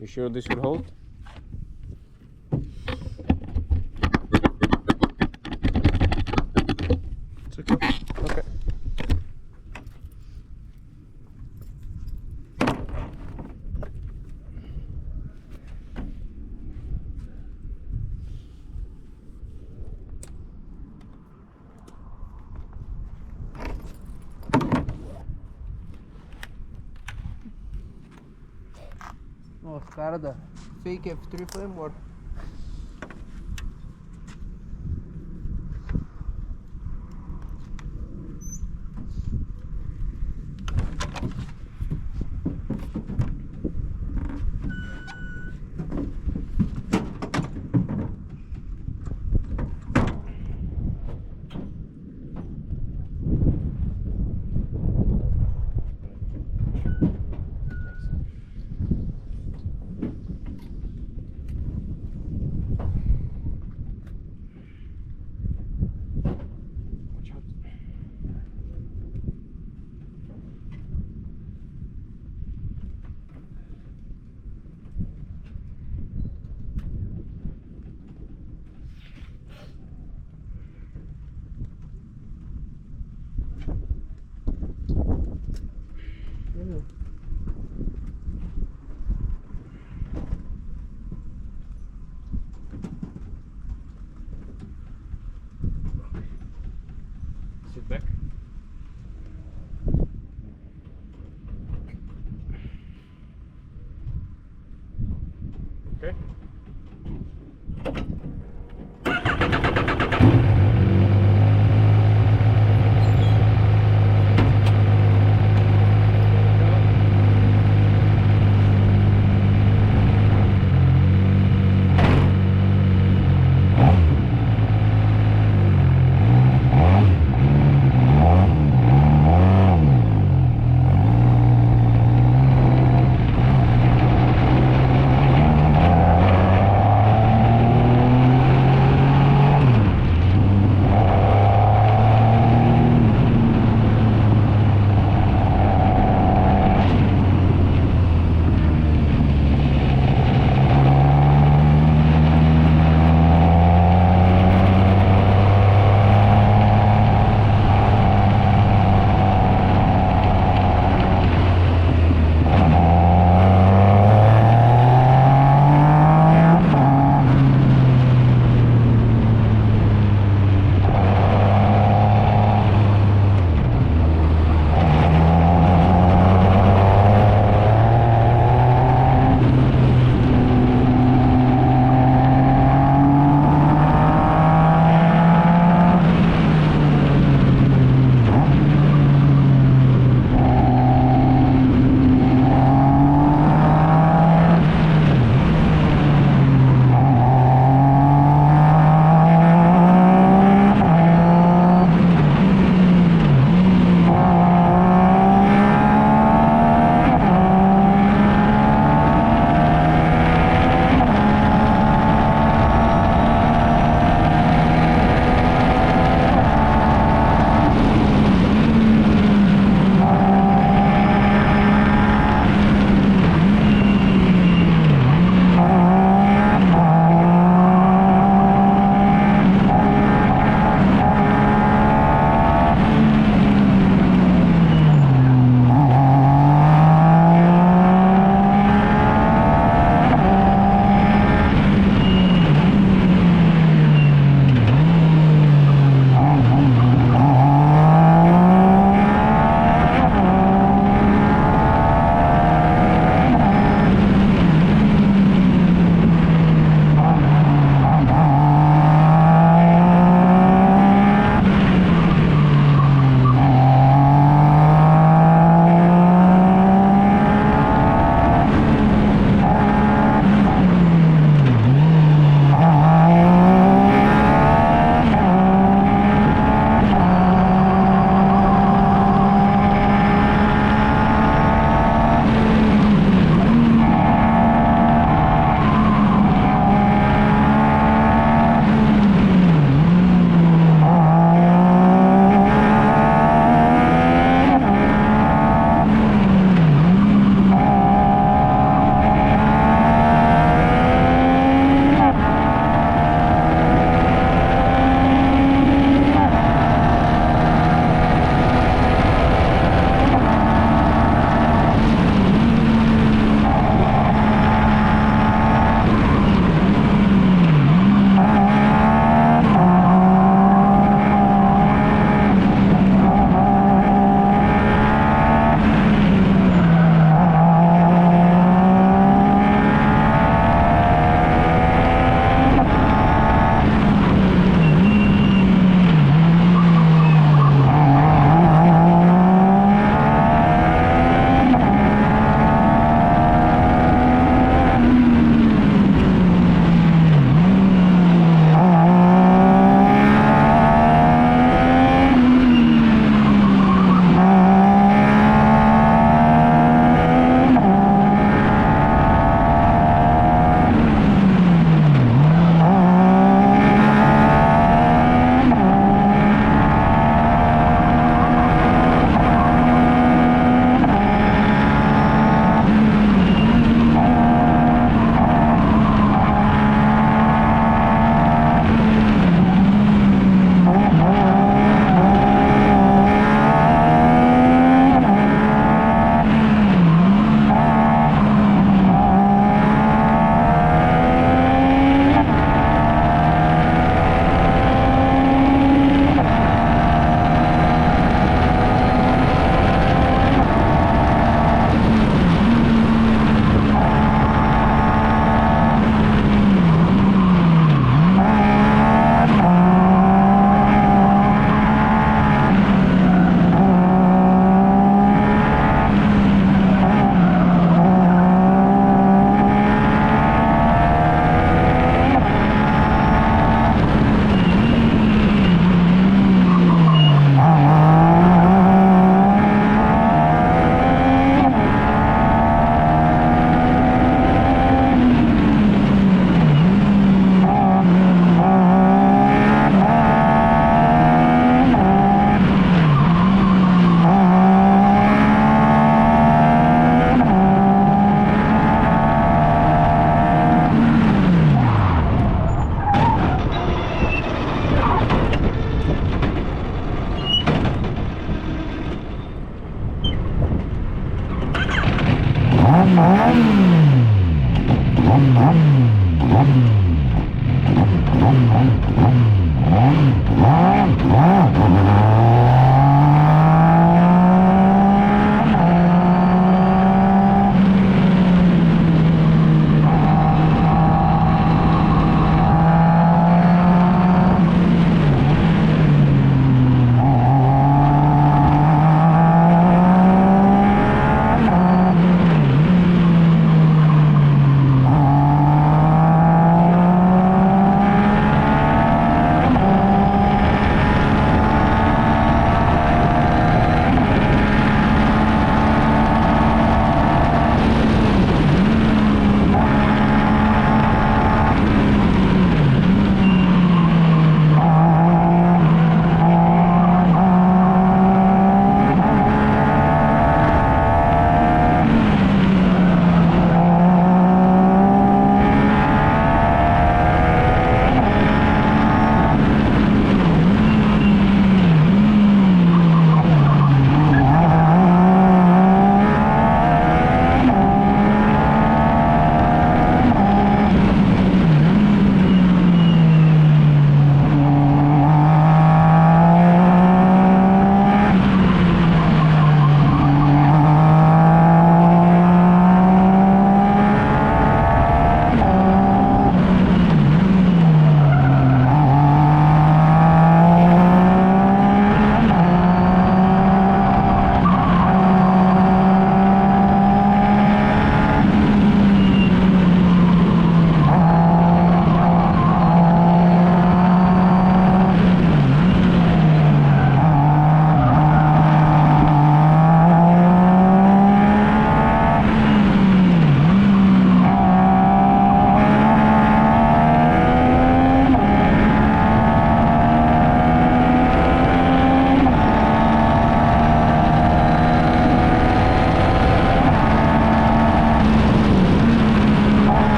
You sure this will hold? It's okay. Okay. Os caras da Fake F3 foi embora. Watch out. Sit back. Okay.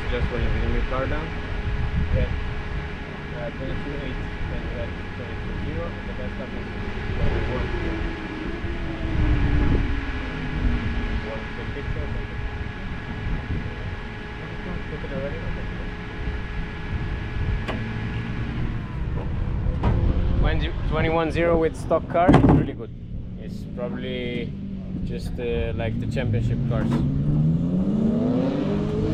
Just when you bring your car down, then 22.8, then you had 22.0, and the best lap is 21. Want to take a picture or something? Took it already? Okay. 21.0 with stock car is really good. It's probably just like the championship cars.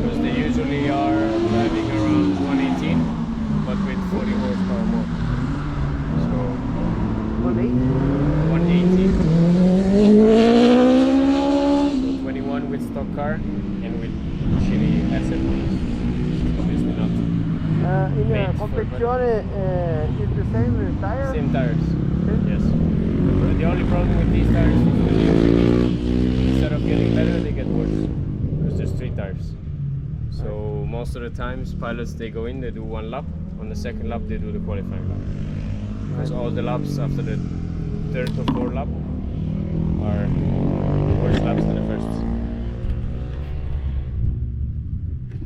Because they usually are driving around 118, but with 40 horsepower more. So 180. So 21 with stock car and with shitty asset. Obviously not. In a competizione is the same tire? Same tires. Okay. Yes. But the only problem with these tires is that instead of getting better, they get worse. Because there's 3 tires. So most of the times pilots, they go in, they do 1 lap. On the second lap they do the qualifying lap. Because all the laps after the 3rd or 4th lap are worse laps than the first.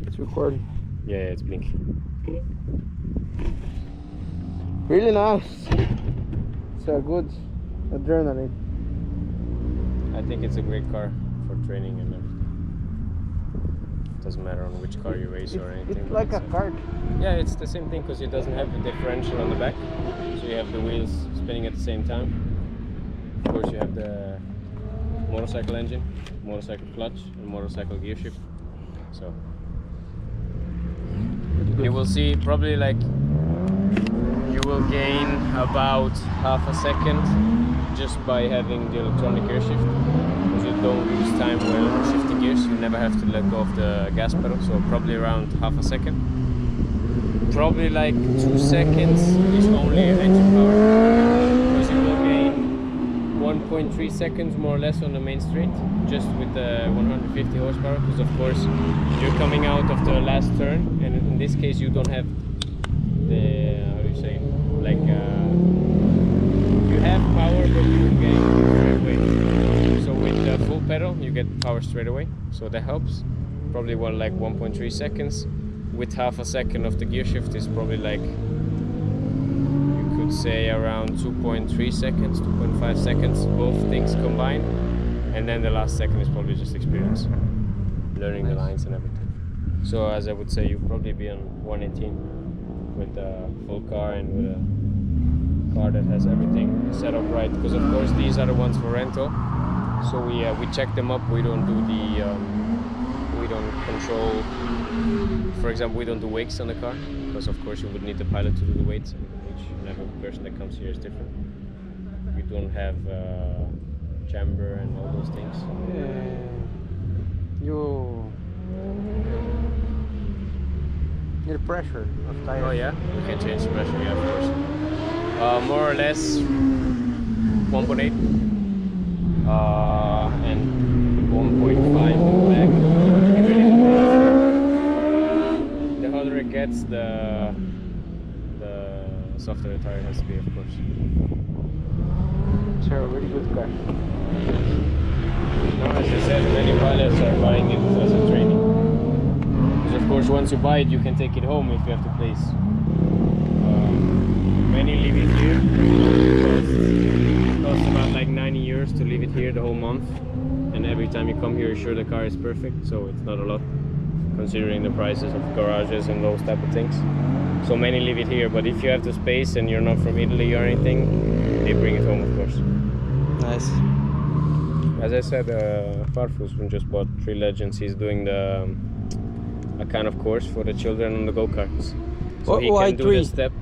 It's recording. Yeah, it's blinking. Really nice. It's a good adrenaline. I think it's a great car for training and everything. Doesn't matter on which car you race or anything. It's like a kart. Yeah, it's the same thing because it doesn't have a differential on the back. So you have the wheels spinning at the same time. Of course you have the motorcycle engine, motorcycle clutch and motorcycle gear shift. So you will see probably like you will gain about half a second just by having the electronic gear shift. Because you don't lose time while shifting gears, you never have to let go of the gas pedal, so probably around half a second. Probably like 2 seconds is only engine power, because you will gain 1.3 seconds more or less on the main straight, just with the 150 horsepower, because of course you're coming out of the last turn, and in this case you don't have the, how do you say, like you have power but you gain straight away. So with the full pedal you get power straight away, so that helps. Probably like 1.3 seconds. With half a second of the gear shift is probably like, you could say around 2.3 seconds, 2.5 seconds, both things combined. And then the last second is probably just experience, learning the lines and everything. So as I would say, you'll probably be on 118 with a full car and with a car that has everything set up right. Because of course these are the ones for rental. So we check them up. We don't do the we don't control. For example, we don't do wakes on the car because of course you would need the pilot to do the weights, and each and every person that comes here is different. We don't have chamber and all those things. You need pressure of tires. Oh yeah, we can change the pressure, yeah, of course. More or less 1.8 and 1.5 in the back. The harder it gets, the softer the tire has to be, of course. It's a really good car. Now, as I said, many pilots are buying it as a training. Because of course, once you buy it, you can take it home if you have to place. Many leave it here. It costs about like 90 euros to leave it here the whole month. And every time you come here, you're sure the car is perfect, so it's not a lot, considering the prices of garages and those type of things. So many leave it here, but if you have the space and you're not from Italy or anything, they bring it home, of course. Nice. As I said, Farfus just bought 3 Legends. He's doing a kind of course for the children on the go-karts. So he Why can do 3? the step.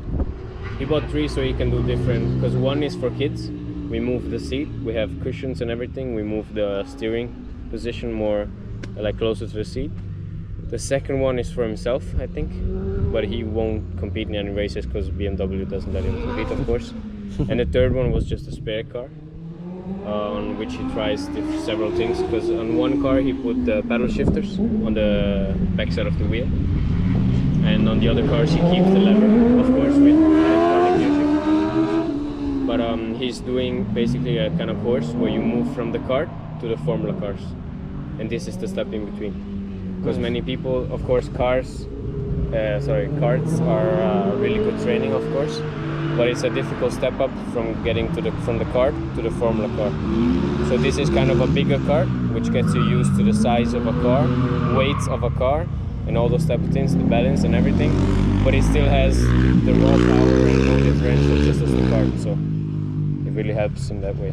He bought 3 so he can do different, because one is for kids. We move the seat, we have cushions and everything. We move the steering position more like closer to the seat. The second one is for himself, I think, but he won't compete in any races because BMW doesn't let him compete, of course. And the third one was just a spare car, on which he tries several things. Because on one car he put the paddle shifters on the backside of the wheel, and on the other cars he keeps the lever, of course, with electronic gear shift. But he's doing basically a kind of course where you move from the kart to the Formula cars, and this is the step in between. Because many people, of course, karts are really good training, of course, but it's a difficult step up from getting from the kart to the Formula car. So this is kind of a bigger kart, which gets you used to the size of a car, weights of a car, and all those type of things, the balance and everything. But it still has the raw power and no differential just as the kart, so it really helps in that way.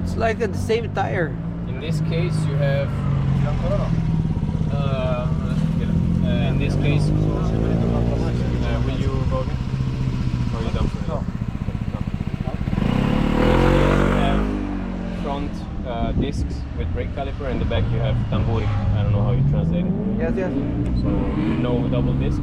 It's like the same tire. In this case, you have. In this case, will you vote? Or you done for it? No. You have front discs with brake caliper, and the back you have tamburi. I don't know how you translate it. Yes. So no double disc.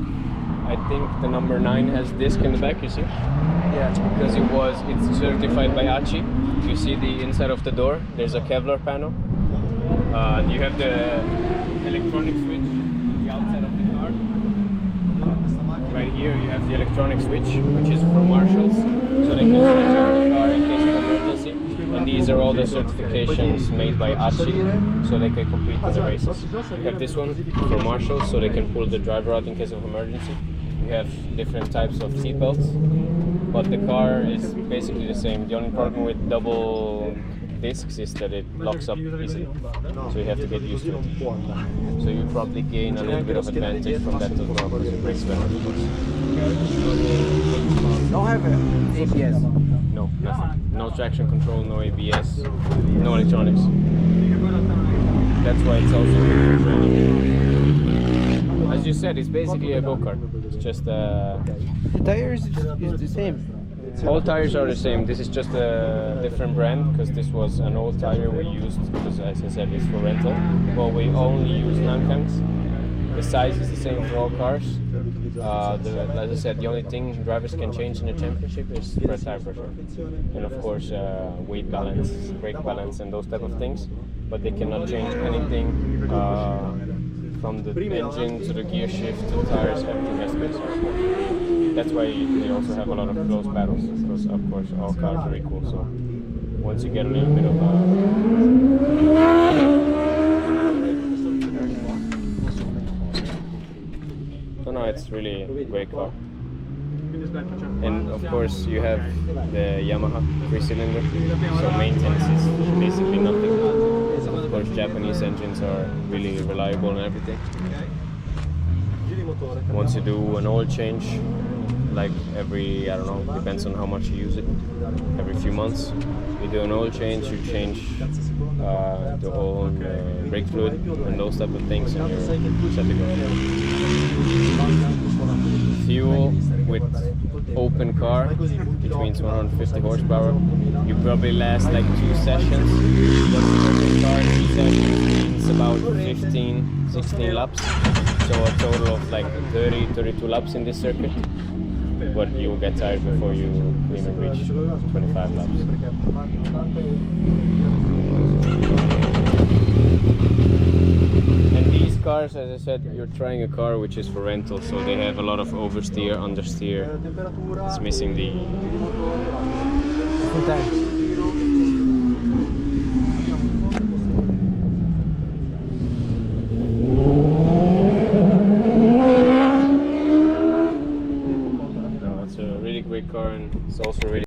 I think the number 9 has disc in the back. You see? Yeah. Because it's certified by ACI. You see the inside of the door. There's a Kevlar panel. You have the electronic switch on the outside of the car. Right here you have the electronic switch, which is from Marshalls, so they can switch off the car in case of emergency. And these are all the certifications made by ACI, so they can compete in the races. You have this one from Marshalls, so they can pull the driver out in case of emergency. You have different types of seat belts, but the car is basically the same. The only problem with double discs is that it locks up easily, so you have to get used to it. So you probably gain a little bit of advantage from that as well, because it breaks better, of course. Don't have ABS. No, nothing. No traction control, no ABS, no electronics. That's why it's also good for training. As you said, it's basically a go-kart. It's just The tires is the same. all tires are the same. This is just a different brand because this was an old tire we used because, as I said, it's for rental. Well, we only use Nankangs. The size is the same for all cars. As I said, the only thing drivers can change in the championship is spread tire pressure, and of course weight balance, brake balance, and those type of things. But they cannot change anything from the engine to the gear shift to the tires. Everything has to be separate. That's why they also have a lot of close battles, because of course all cars are equal. So once you get a little bit of no, it's really a great car. And of course you have the Yamaha 3-cylinder, so maintenance is basically nothing. Of course Japanese engines are really reliable and everything. Once you do an oil change, like every, I don't know, depends on how much you use it, every few months, you do an oil change, you change the whole brake fluid and those type of things, and you're set to go. Fuel with open car, which means 150 horsepower, you probably last like 2 sessions. But with car, 2 sessions means about 15, 16 laps. So a total of like 30, 32 laps in this circuit. But you'll get tired before you even reach 25 laps. And these cars, as I said, you're trying a car which is for rental, so they have a lot of oversteer, understeer. It's missing the... No, it's a really great car, and it's also really